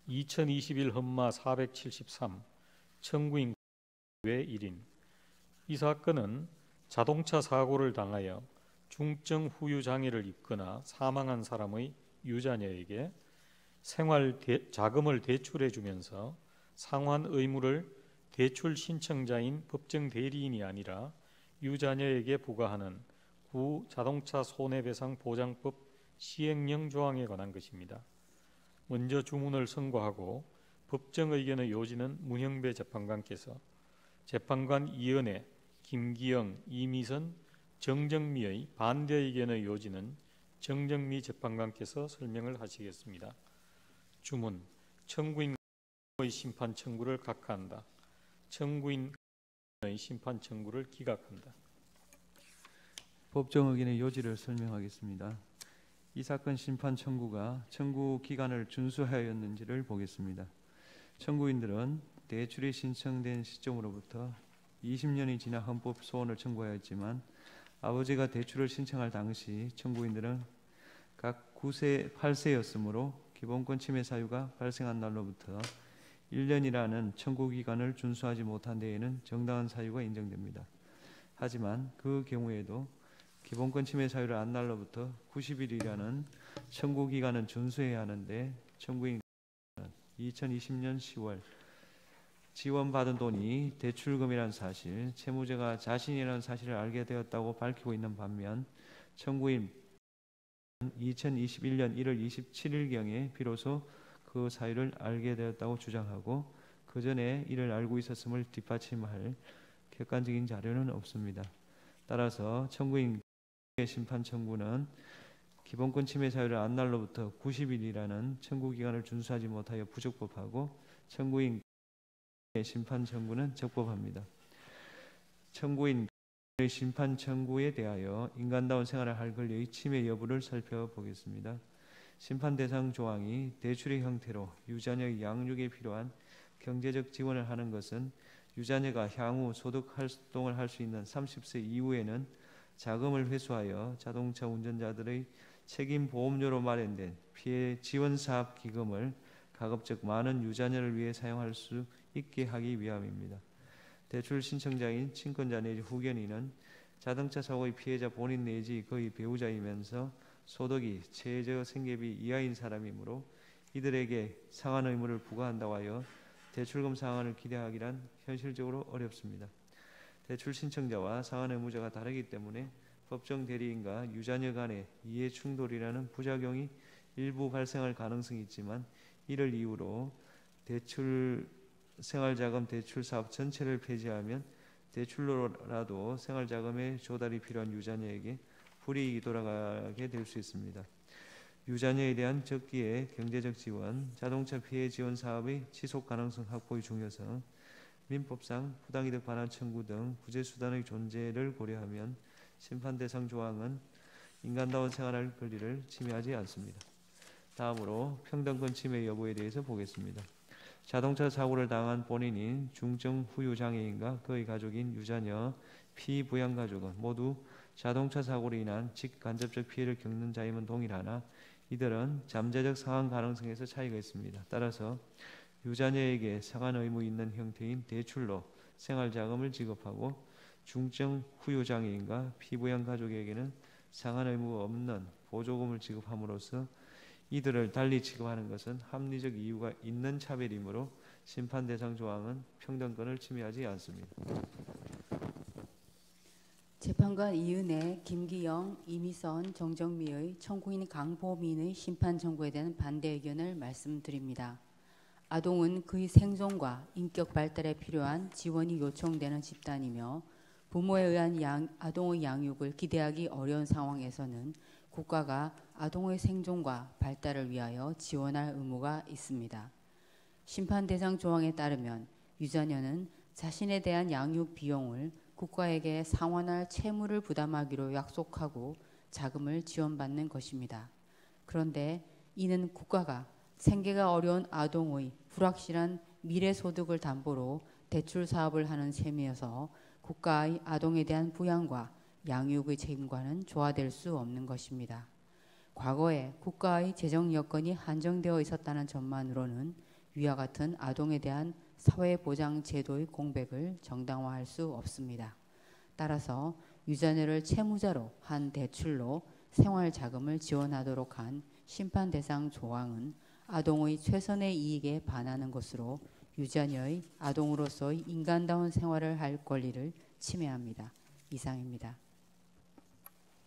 2021 험마 473 청구인 외 1인. 이 사건은 자동차 사고를 당하여 중증 후유 장애를 입거나 사망한 사람의 유자녀에게 생활 자금을 대출해 주면서 상환 의무를 대출 신청자인 법정 대리인이 아니라 유자녀에게 부과하는 구 자동차 손해배상 보장법 시행령 조항에 관한 것입니다. 먼저 주문을 선고하고 법정 의견의 요지는 문형배 재판관께서 재판관 이은혜, 김기영, 이미선, 정정미의 반대 의견의 요지는 정정미 재판관께서 설명을 하시겠습니다. 주문, 청구인의 심판 청구를 각하한다. 청구인의 심판 청구를 기각한다. 법정 의견의 요지를 설명하겠습니다. 이 사건 심판 청구가 청구 기간을 준수하였는지를 보겠습니다. 청구인들은 대출이 신청된 시점으로부터 20년이 지나 헌법 소원을 청구하였지만 아버지가 대출을 신청할 당시 청구인들은 각 9세, 8세였으므로 기본권 침해 사유가 발생한 날로부터 1년이라는 청구 기간을 준수하지 못한 데에는 정당한 사유가 인정됩니다. 하지만 그 경우에도 기본권 침해 사유를 안 날로부터 90일이라는 청구 기간은 준수해야 하는데 청구인은 2020년 10월 지원받은 돈이 대출금이라는 사실, 채무자가 자신이라는 사실을 알게 되었다고 밝히고 있는 반면 청구인 2021년 1월 27일경에 비로소 그 사유를 알게 되었다고 주장하고 그 전에 이를 알고 있었음을 뒷받침할 객관적인 자료는 없습니다. 따라서 청구인 심판 청구는 기본권 침해 사유를 안 날로부터 90일이라는 청구 기간을 준수하지 못하여 부적법하고 청구인 심판 청구는 적법합니다. 청구인 심판 청구에 대하여 인간다운 생활을 할 권리의 침해 여부를 살펴보겠습니다. 심판 대상 조항이 대출의 형태로 유자녀의 양육에 필요한 경제적 지원을 하는 것은 유자녀가 향후 소득 활동을 할 수 있는 30세 이후에는 자금을 회수하여 자동차 운전자들의 책임 보험료로 마련된 피해 지원 사업 기금을 가급적 많은 유자녀를 위해 사용할 수 있게 하기 위함입니다. 대출 신청자인 친권자 내지 후견인은 자동차 사고의 피해자 본인 내지 그의 배우자이면서 소득이 최저 생계비 이하인 사람이므로 이들에게 상환 의무를 부과한다고 하여 대출금 상환을 기대하기란 현실적으로 어렵습니다. 대출 신청자와 상환 의무자가 다르기 때문에 법정 대리인과 유자녀 간의 이해 충돌이라는 부작용이 일부 발생할 가능성이 있지만 이를 이유로 대출 생활자금 대출 사업 전체를 폐지하면 대출로라도 생활자금의 조달이 필요한 유자녀에게 불이익이 돌아가게 될 수 있습니다. 유자녀에 대한 적기의 경제적 지원, 자동차 피해 지원 사업의 지속 가능성 확보의 중요성, 민법상 부당이득 반환 청구 등 구제 수단의 존재를 고려하면 심판 대상 조항은 인간다운 생활할 권리를 침해하지 않습니다. 다음으로 평등권 침해 여부에 대해서 보겠습니다. 자동차 사고를 당한 본인인 중증 후유 장애인과 그의 가족인 유자녀, 피부양 가족은 모두 자동차 사고로 인한 직간접적 피해를 겪는 자임은 동일하나 이들은 잠재적 상환 가능성에서 차이가 있습니다. 따라서 유자녀에게 상환 의무 있는 형태인 대출로 생활자금을 지급하고 중증 후유 장애인과 피부양 가족에게는 상환 의무 없는 보조금을 지급함으로써 이들을 달리 취급하는 것은 합리적 이유가 있는 차별이므로 심판 대상 조항은 평등권을 침해하지 않습니다. 재판관 이은혜, 김기영, 이미선, 정정미의 청구인 강보민의 심판 청구에 대한 반대 의견을 말씀드립니다. 아동은 그의 생존과 인격 발달에 필요한 지원이 요청되는 집단이며 부모에 의한 아동의 양육을 기대하기 어려운 상황에서는 국가가 아동의 생존과 발달을 위하여 지원할 의무가 있습니다. 심판 대상 조항에 따르면 유자녀는 자신에 대한 양육 비용을 국가에게 상환할 채무를 부담하기로 약속하고 자금을 지원받는 것입니다. 그런데 이는 국가가 생계가 어려운 아동의 불확실한 미래 소득을 담보로 대출 사업을 하는 셈이어서 국가의 아동에 대한 부양과 양육의 책임과는 조화될 수 없는 것입니다. 과거에 국가의 재정 여건이 한정되어 있었다는 점만으로는 위와 같은 아동에 대한 사회보장 제도의 공백을 정당화할 수 없습니다. 따라서 유자녀를 채무자로 한 대출로 생활 자금을 지원하도록 한 심판 대상 조항은 아동의 최선의 이익에 반하는 것으로 유자녀의 아동으로서의 인간다운 생활을 할 권리를 침해합니다. 이상입니다.